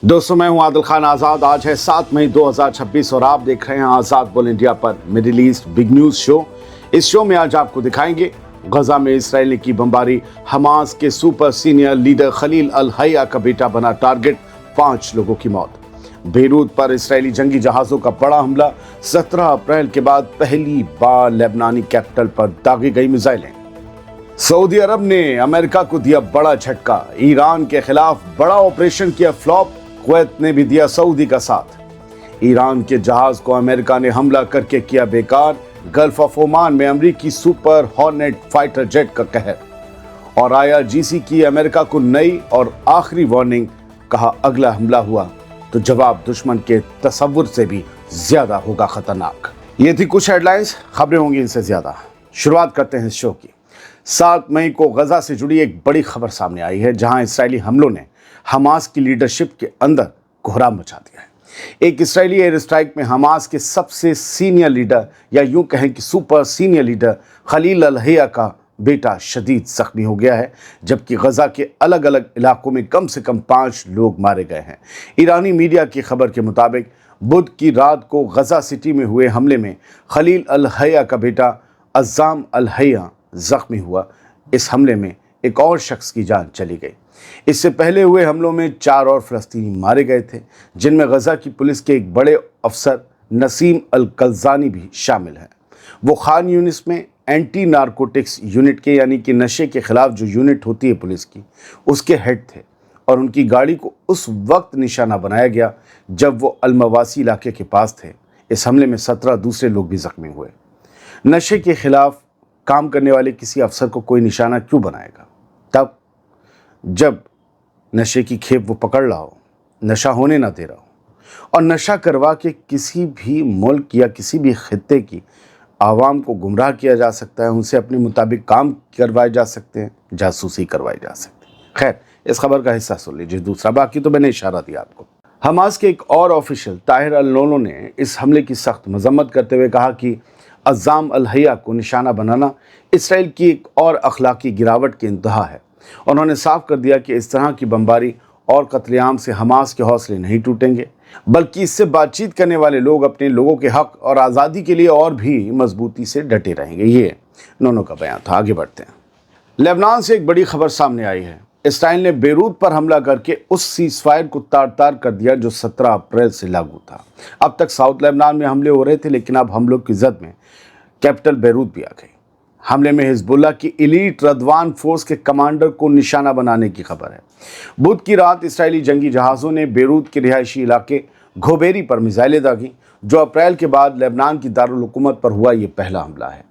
दोस्तों, मैं हूं आदिल खान आज़ाद। आज है 7 मई 2026 और आप देख रहे हैं आज़ाद बोल इंडिया पर middle east big news show. इस शो में आज आपको दिखाएंगे गजा में इसराइल ने की बमबारी, हमास के सुपर सीनियर लीडर खलील अल हैया का बेटा बना टारगेट, 5 लोगों की मौत। बेरूत पर इसराइली जंगी जहाज़ों का बड़ा हमला, 17 अप्रैल के बाद पहली बार लेबनानी कैपिटल पर दागी गई मिसाइलें। सऊदी अरब ने अमेरिका को दिया बड़ा झटका, ईरान के खिलाफ बड़ा ऑपरेशन किया फ्लॉप, कुवैत ने भी दिया सऊदी का साथ। ईरान के जहाज को अमेरिका ने हमला करके किया बेकार, गल्फ ऑफ ओमान में अमेरिकी सुपर हॉर्नेट फाइटर जेट का कहर। और IRGC की अमेरिका को नई और आखिरी वार्निंग, कहा अगला हमला हुआ तो जवाब दुश्मन के तसव्वुर से भी ज्यादा होगा खतरनाक। ये थी कुछ हेडलाइंस, खबरें होंगी इनसे ज्यादा। शुरुआत करते हैं इस शो की। 7 मई को गजा से जुड़ी एक बड़ी खबर सामने आई है, जहां इसराइली हमलों ने हमास की लीडरशिप के अंदर कोहराम मचा दिया है। एक इसराइली एयर स्ट्राइक में हमास के सबसे सीनियर लीडर, या यूं कहें कि सुपर सीनियर लीडर खलील अल हैया का बेटा शदीद जख्मी हो गया है, जबकि गजा के अलग अलग इलाकों में कम से कम 5 लोग मारे गए हैं। ईरानी मीडिया की खबर के मुताबिक बुध की रात को गजा सिटी में हुए हमले में खलील अल हैया का बेटा अज़्ज़ाम अल हैया जख्मी हुआ। इस हमले में एक और शख्स की जान चली गई। इससे पहले हुए हमलों में 4 और फ़लस्तीनी मारे गए थे, जिनमें गजा की पुलिस के एक बड़े अफसर नसीम अल कल्ज़ानी भी शामिल हैं। वो खान यूनिस में एंटी नारकोटिक्स यूनिट के, यानी कि नशे के खिलाफ जो यूनिट होती है पुलिस की, उसके हेड थे। और उनकी गाड़ी को उस वक्त निशाना बनाया गया जब वो अलमवासी इलाके के पास थे। इस हमले में 17 दूसरे लोग भी जख्मी हुए। नशे के खिलाफ काम करने वाले किसी अफसर को कोई निशाना क्यों बनाएगा? तब जब नशे की खेप वो पकड़ रहा हो, नशा होने ना दे रहा हो, और नशा करवा के किसी भी मुल्क या किसी भी खित्ते की आवाम को गुमराह किया जा सकता है, उनसे अपने मुताबिक काम करवाए जा सकते हैं, जासूसी करवाई जा सकती है। खैर, इस खबर का हिस्सा सुन लीजिए दूसरा, बाकी तो मैंने इशारा दिया आपको। हमास के एक और ऑफिशियल ताहिर अल नोनो ने इस हमले की सख्त मजम्मत करते हुए कहा कि अज़्ज़ाम अल हैया को निशाना बनाना इसराइल की एक और अखलाकी गिरावट की इंतहा है। उन्होंने साफ कर दिया कि इस तरह की बमबारी और कत्लेआम से हमास के हौसले नहीं टूटेंगे, बल्कि इससे बातचीत करने वाले लोग अपने लोगों के हक और आज़ादी के लिए और भी मजबूती से डटे रहेंगे। ये नोनो का बयान था। आगे बढ़ते हैं। लेबनान से एक बड़ी खबर सामने आई है। इसराइल ने बेरूत पर हमला करके उस सीज़फायर को तार तार कर दिया जो 17 अप्रैल से लागू था। अब तक साउथ लेबनान में हमले हो रहे थे, लेकिन अब हमलों की जद में कैपिटल बेरूत भी आ गई। हमले में हिजबुल्लाह की इलीट रदवान फोर्स के कमांडर को निशाना बनाने की खबर है। बुध की रात इसराइली जंगी जहाज़ों ने बेरूत के रिहायशी इलाके घोबेरी पर मिसाइलें दागी, जो अप्रैल के बाद लेबनान की दारुल हुकूमत पर हुआ ये पहला हमला है।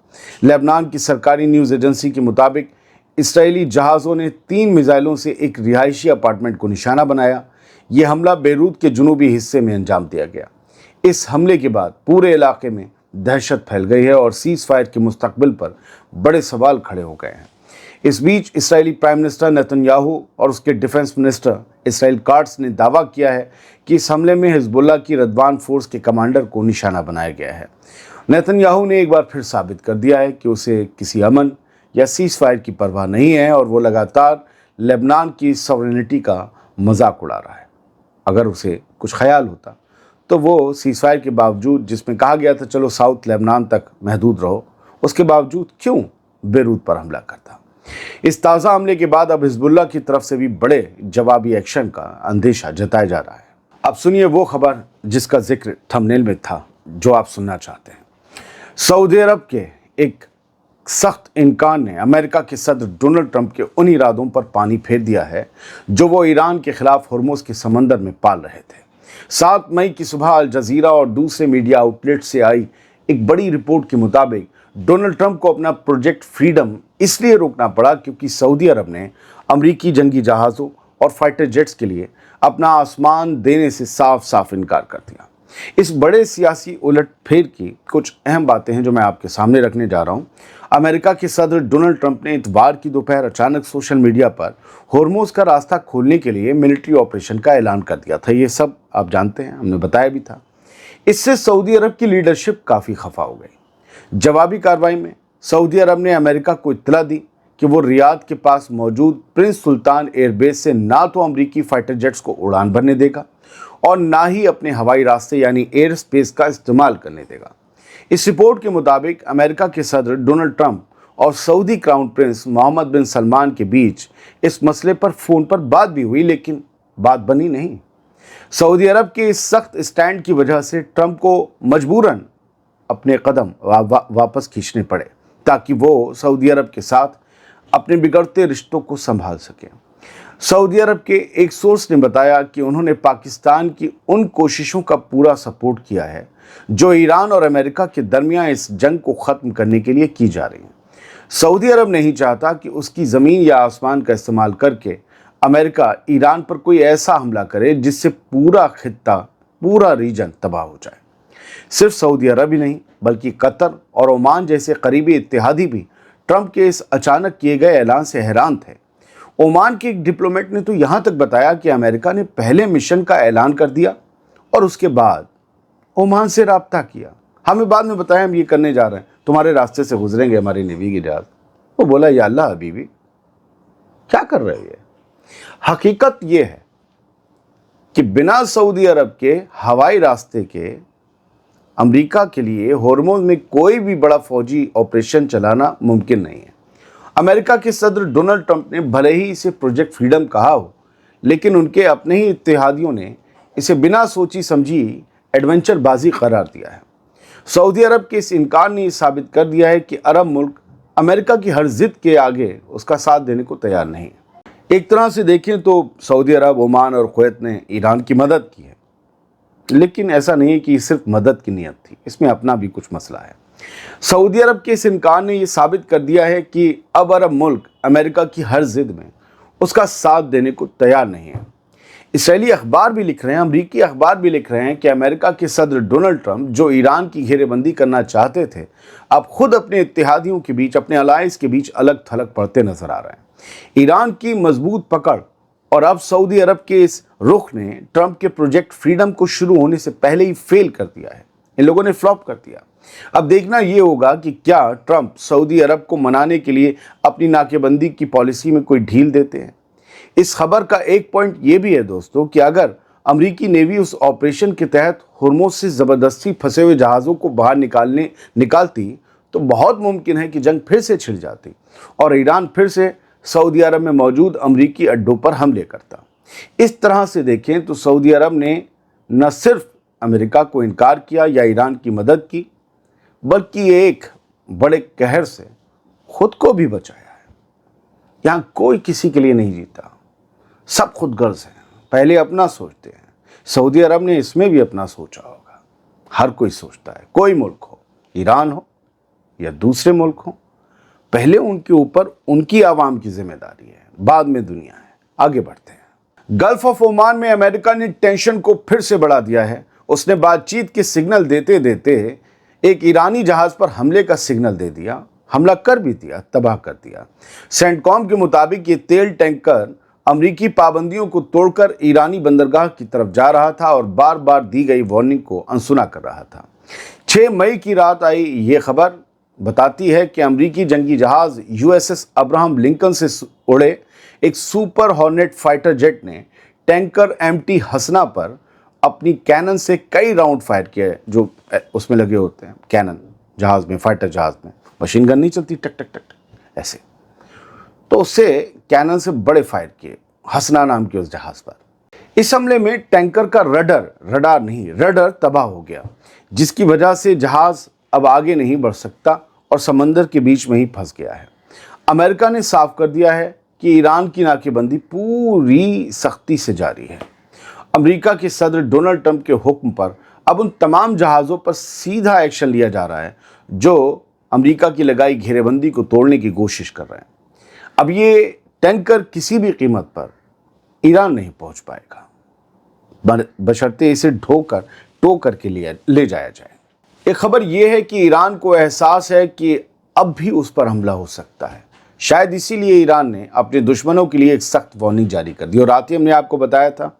लेबनान की सरकारी न्यूज़ एजेंसी के मुताबिक इसराइली जहाज़ों ने 3 मिसाइलों से एक रिहायशी अपार्टमेंट को निशाना बनाया। ये हमला बेरूत के जुनूबी हिस्से में अंजाम दिया गया। इस हमले के बाद पूरे इलाके में दहशत फैल गई है और सीज़ फायर के मुस्तकबिल पर बड़े सवाल खड़े हो गए हैं। इस बीच इसराइली प्राइम मिनिस्टर नेतन्याहू और उसके डिफेंस मिनिस्टर इसराइल काट्स ने दावा किया है कि इस हमले में हिजबुल्लाह की रदवान फोर्स के कमांडर को निशाना बनाया गया है। नेतन्याहू ने एक बार फिर साबित कर दिया है कि उसे किसी अमन या सीज़ फायर की परवाह नहीं है और वो लगातार लेबनान की सॉवरेनिटी का मजाक उड़ा रहा है। अगर उसे कुछ ख्याल होता तो वो सीज़फायर के बावजूद, जिसमें कहा गया था चलो साउथ लेबनान तक महदूद रहो, उसके बावजूद क्यों बेरूत पर हमला करता। इस ताज़ा हमले के बाद अब हिजबुल्लाह की तरफ से भी बड़े जवाबी एक्शन का अंदेशा जताया जा रहा है। अब सुनिए वो खबर जिसका जिक्र थंबनेल में था, जो आप सुनना चाहते हैं। सऊदी अरब के एक सख्त इनकार ने अमेरिका के सदर डोनाल्ड ट्रंप के उन इरादों पर पानी फेर दिया है जो वो ईरान के खिलाफ हुर्मुज़ के समंदर में पाल रहे थे। 7 मई की सुबह अल जजीरा और दूसरे मीडिया आउटलेट से आई एक बड़ी रिपोर्ट के मुताबिक डोनाल्ड ट्रंप को अपना प्रोजेक्ट फ्रीडम इसलिए रोकना पड़ा क्योंकि सऊदी अरब ने अमरीकी जंगी जहाज़ों और फाइटर जेट्स के लिए अपना आसमान देने से साफ साफ इनकार कर दिया। इस बड़े सियासी उलटफेर की कुछ अहम बातें हैं जो मैं आपके सामने रखने जा रहा हूं। अमेरिका के सदर डोनाल्ड ट्रंप ने इतवार की दोपहर अचानक सोशल मीडिया पर होर्मुज़ का रास्ता खोलने के लिए मिलिट्री ऑपरेशन का ऐलान कर दिया था। ये सब आप जानते हैं, हमने बताया भी था। इससे सऊदी अरब की लीडरशिप काफ़ी खफा हो गई। जवाबी कार्रवाई में सऊदी अरब ने अमेरिका को इत्तला दी कि वो रियाद के पास मौजूद प्रिंस सुल्तान एयरबेस से ना तो अमेरिकी फाइटर जेट्स को उड़ान भरने देगा और ना ही अपने हवाई रास्ते यानी एयर स्पेस का इस्तेमाल करने देगा। इस रिपोर्ट के मुताबिक अमेरिका के सदर डोनाल्ड ट्रंप और सऊदी क्राउन प्रिंस मोहम्मद बिन सलमान के बीच इस मसले पर फ़ोन पर बात भी हुई, लेकिन बात बनी नहीं। सऊदी अरब के इस सख्त स्टैंड की वजह से ट्रंप को मजबूरन अपने कदम वापस खींचने पड़े ताकि वो सऊदी अरब के साथ अपने बिगड़ते रिश्तों को संभाल सकें। सऊदी अरब के एक सोर्स ने बताया कि उन्होंने पाकिस्तान की उन कोशिशों का पूरा सपोर्ट किया है जो ईरान और अमेरिका के दरमियान इस जंग को ख़त्म करने के लिए की जा रही हैं। सऊदी अरब नहीं चाहता कि उसकी ज़मीन या आसमान का इस्तेमाल करके अमेरिका ईरान पर कोई ऐसा हमला करे जिससे पूरा खित्ता, पूरा रीजन तबाह हो जाए। सिर्फ सऊदी अरब ही नहीं बल्कि कतर और ओमान जैसे करीबी इत्तेहादी भी ट्रंप के इस अचानक किए गए ऐलान से हैरान थे। ओमान के एक डिप्लोमेट ने तो यहाँ तक बताया कि अमेरिका ने पहले मिशन का ऐलान कर दिया और उसके बाद ओमान से राब्ता किया। हमें बाद में बताया हम ये करने जा रहे हैं, तुम्हारे रास्ते से गुजरेंगे हमारी नेवी की जहाज। वो बोला या अल्लाह हबीबी क्या कर रहे हैं। हकीकत ये है कि बिना सऊदी अरब के हवाई रास्ते के अमेरिका के लिए हॉर्मोज में कोई भी बड़ा फौजी ऑपरेशन चलाना मुमकिन नहीं है। अमेरिका के सदर डोनाल्ड ट्रंप ने भले ही इसे प्रोजेक्ट फ्रीडम कहा हो, लेकिन उनके अपने ही इत्तेहादियों ने इसे बिना सोची समझी एडवेंचर बाजी करार दिया है। सऊदी अरब के इस इनकार ने साबित कर दिया है कि अरब मुल्क अमेरिका की हर जिद के आगे उसका साथ देने को तैयार नहीं है। एक तरह से देखें तो सऊदी अरब, ओमान और कुवैत ने ईरान की मदद की है, लेकिन ऐसा नहीं है कि सिर्फ मदद की नीयत थी, इसमें अपना भी कुछ मसला है। सऊदी अरब के इस इनकार ने यह साबित कर दिया है कि अब अरब मुल्क अमेरिका की हर जिद में उसका साथ देने को तैयार नहीं है। इसराइली अखबार भी लिख रहे हैं, अमरीकी अखबार भी लिख रहे हैं कि अमेरिका के सदर डोनाल्ड ट्रंप जो ईरान की घेरेबंदी करना चाहते थे, अब खुद अपने इत्तेहादियों के बीच, अपने अलायंस के बीच अलग थलग पड़ते नजर आ रहे हैं। ईरान की मजबूत पकड़ और अब सऊदी अरब के इस रुख ने ट्रंप के प्रोजेक्ट फ्रीडम को शुरू होने से पहले ही फेल कर दिया है। इन लोगों ने फ्लॉप कर दिया। अब देखना यह होगा कि क्या ट्रंप सऊदी अरब को मनाने के लिए अपनी नाकेबंदी की पॉलिसी में कोई ढील देते हैं। इस खबर का एक पॉइंट यह भी है दोस्तों कि अगर अमेरिकी नेवी उस ऑपरेशन के तहत हुर्मुज़ से ज़बरदस्ती फंसे हुए जहाज़ों को बाहर निकालती तो बहुत मुमकिन है कि जंग फिर से छिड़ जाती और ईरान फिर से सऊदी अरब में मौजूद अमेरिकी अड्डों पर हमले करता। इस तरह से देखें तो सऊदी अरब ने न सिर्फ अमेरिका को इनकार किया या ईरान की मदद की, बल्कि एक बड़े कहर से खुद को भी बचाया है। यहाँ कोई किसी के लिए नहीं जीता, सब खुद गर्ज हैं, पहले अपना सोचते हैं। सऊदी अरब ने इसमें भी अपना सोचा होगा। हर कोई सोचता है, कोई मुल्क हो, ईरान हो या दूसरे मुल्क हो, पहले उनके ऊपर उनकी आवाम की जिम्मेदारी है, बाद में दुनिया है। आगे बढ़ते हैं। गल्फ ऑफ ओमान में अमेरिका ने टेंशन को फिर से बढ़ा दिया है। उसने बातचीत के सिग्नल देते देते एक ईरानी जहाज पर हमले का सिग्नल दे दिया, हमला कर भी दिया, तबाह कर दिया। सेंटकॉम के मुताबिक ये तेल टैंकर अमरीकी पाबंदियों को तोड़कर ईरानी बंदरगाह की तरफ जा रहा था और बार बार दी गई वार्निंग को अनसुना कर रहा था। 6 मई की रात आई ये खबर बताती है कि अमरीकी जंगी जहाज USS अब्राहम लिंकन से उड़े एक सुपर हॉर्नेट फाइटर जेट ने टैंकर MT हसना पर अपनी कैनन से कई राउंड फायर किए, जो उसमें लगे होते हैं कैनन जहाज में, फाइटर जहाज में मशीन गन नहीं चलती, टक टक टक टक ऐसे, तो उससे कैनन से बड़े फायर किए हसना नाम के उस जहाज पर। इस हमले में टैंकर का रडार तबाह हो गया, जिसकी वजह से जहाज अब आगे नहीं बढ़ सकता और समंदर के बीच में ही फंस गया है। अमेरिका ने साफ कर दिया है कि ईरान की नाकेबंदी पूरी सख्ती से जारी है। अमेरिका के सदर डोनाल्ड ट्रंप के हुक्म पर अब उन तमाम जहाज़ों पर सीधा एक्शन लिया जा रहा है जो अमेरिका की लगाई घेरेबंदी को तोड़ने की कोशिश कर रहे हैं। अब ये टैंकर किसी भी कीमत पर ईरान नहीं पहुंच पाएगा, बशर्ते इसे टो करके ले जाया जाए। एक खबर यह है कि ईरान को एहसास है कि अब भी उस पर हमला हो सकता है। शायद इसीलिए ईरान ने अपने दुश्मनों के लिए एक सख्त वार्निंग जारी कर दी। और रात ही हमने आपको बताया था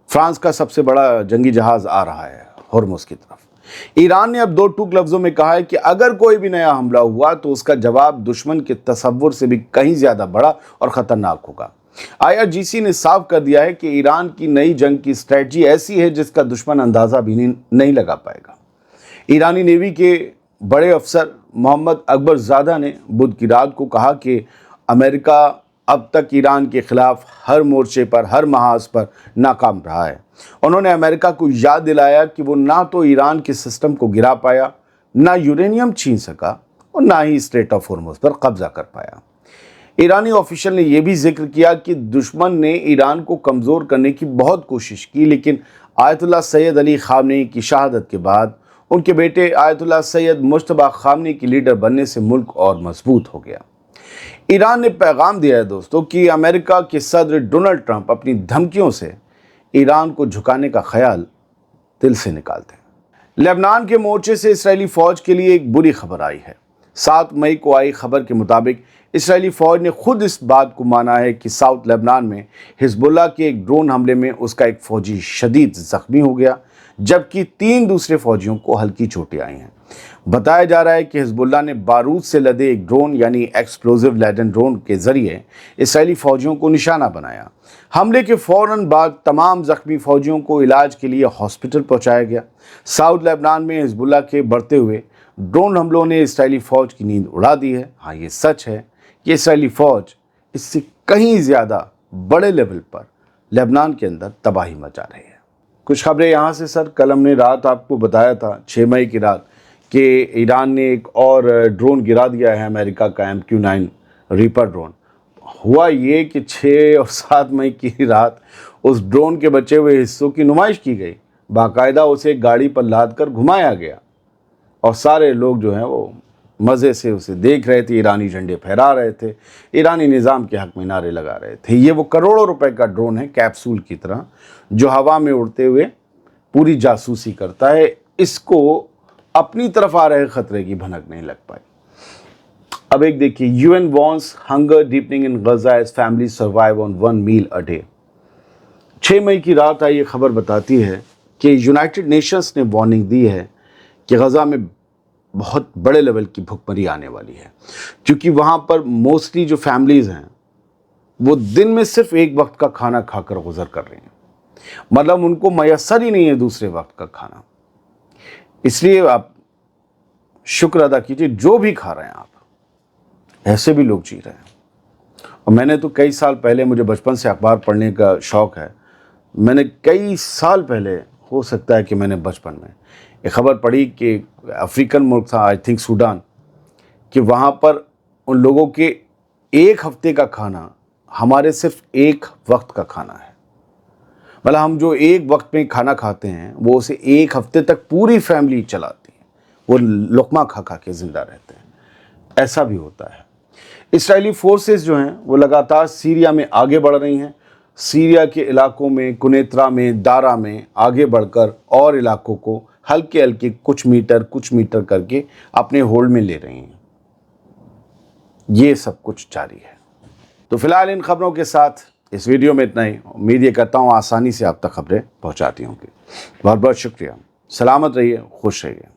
फ्रांस का सबसे बड़ा जंगी जहाज आ रहा है हुर्मुज़ की तरफ। ईरान ने अब दो टूक लफ्जों में कहा है कि अगर कोई भी नया हमला हुआ तो उसका जवाब दुश्मन के तसव्वुर से भी कहीं ज्यादा बड़ा और खतरनाक होगा। IRGC ने साफ कर दिया है कि ईरान की नई जंग की स्ट्रेटजी ऐसी है जिसका दुश्मन अंदाजा भी नहीं लगा पाएगा। ईरानी नेवी के बड़े अफसर मोहम्मद अकबरजादा ने बुध की रात को कहा कि अमेरिका अब तक ईरान के खिलाफ हर मोर्चे पर, हर महाज पर नाकाम रहा है। उन्होंने अमेरिका को याद दिलाया कि वो ना तो ईरान के सिस्टम को गिरा पाया, ना यूरेनियम छीन सका और ना ही स्ट्रेट ऑफ हॉर्मुज़ पर कब्जा कर पाया। ईरानी ऑफिशियल ने यह भी जिक्र किया कि दुश्मन ने ईरान को कमज़ोर करने की बहुत कोशिश की, लेकिन आयतुल्लाह सैयद अली ख़ामनेई की शहादत के बाद उनके बेटे आयतुल्लाह सैयद मुज्तबा ख़ामनेई की लीडर बनने से मुल्क और मजबूत हो गया। ईरान ने पैगाम दिया है दोस्तों कि अमेरिका के सदर डोनाल्ड ट्रंप अपनी धमकियों से ईरान को झुकाने का ख्याल दिल से निकालते हैं। लेबनान के मोर्चे से इस्राएली फ़ौज के लिए एक बुरी खबर आई है। 7 मई को आई खबर के मुताबिक इस्राएली फ़ौज ने खुद इस बात को माना है कि साउथ लेबनान में हिजबुल्लाह के एक ड्रोन हमले में उसका एक फ़ौजी शदीद ज़ख्मी हो गया, जबकि 3 दूसरे फ़ौजियों को हल्की चोटें आई हैं। बताया जा रहा है कि हिजबुल्लाह ने बारूद से लदे एक ड्रोन यानी एक्सप्लोजिव लैडन ड्रोन के ज़रिए इसराइली फ़ौजियों को निशाना बनाया। हमले के फ़ौरन बाद तमाम ज़ख्मी फ़ौजियों को इलाज के लिए हॉस्पिटल पहुंचाया गया। साउथ लेबनान में हिजबुल्लाह के बढ़ते हुए ड्रोन हमलों ने इसराइली फ़ौज की नींद उड़ा दी है। हाँ, ये सच है कि इसराइली फ़ौज इससे कहीं ज़्यादा बड़े लेवल पर लेबनान के अंदर तबाही मचा रही है। कुछ खबरें यहाँ से सर, कल हमने रात आपको बताया था 6 मई की रात कि ईरान ने एक और ड्रोन गिरा दिया है, अमेरिका का MQ-9 रीपर ड्रोन। हुआ ये कि 6 और 7 मई की रात उस ड्रोन के बचे हुए हिस्सों की नुमाइश की गई। बाकायदा उसे गाड़ी पर लाद कर घुमाया गया और सारे लोग जो हैं वो मज़े से उसे देख रहे थे, ईरानी झंडे फहरा रहे थे, ईरानी निज़ाम के हक़ में नारे लगा रहे थे। ये वो करोड़ों रुपए का ड्रोन है, कैप्सूल की तरह, जो हवा में उड़ते हुए पूरी जासूसी करता है। इसको अपनी तरफ आ रहे ख़तरे की भनक नहीं लग पाई। अब एक देखिए, UN warns hunger deepening in Gaza as family survive on 1 meal a day. 6 मई की रात आई ये खबर बताती है कि यूनाइटेड नेशंस ने वार्निंग दी है कि गज़ा में बहुत बड़े लेवल की भुखमरी आने वाली है, क्योंकि वहाँ पर मोस्टली जो फैमिलीज़ हैं वो दिन में सिर्फ एक वक्त का खाना खाकर गुजर कर रही हैं। मतलब उनको मैसर ही नहीं है दूसरे वक्त का खाना। इसलिए आप शुक्र अदा कीजिए जो भी खा रहे हैं आप, ऐसे भी लोग जी रहे हैं। और मैंने तो कई साल पहले, मुझे बचपन से अखबार पढ़ने का शौक़ है, मैंने कई साल पहले, हो सकता है कि मैंने बचपन में एक ख़बर पढ़ी कि अफ्रीकन मुल्क था, आई थिंक सूडान, कि वहाँ पर उन लोगों के एक हफ्ते का खाना हमारे सिर्फ एक वक्त का खाना है। मतलब हम जो एक वक्त में खाना खाते हैं वो उसे एक हफ्ते तक पूरी फैमिली चलाती है, वो लुक़मा खा खा के ज़िंदा रहते हैं। ऐसा भी होता है। इस्राएली फोर्सेस जो हैं वो लगातार सीरिया में आगे बढ़ रही हैं। सीरिया के इलाकों में, कुनेत्रा में, दारा में आगे बढ़कर और इलाकों को हल्के हल्के कुछ मीटर करके अपने होल्ड में ले रही हैं। ये सब कुछ जारी है। तो फिलहाल इन खबरों के साथ इस वीडियो में इतना ही। उम्मीद ये करता हूँ आसानी से आप तक खबरें पहुँचाती होंगी। बहुत बहुत शुक्रिया। सलामत रहिए, खुश रहिए।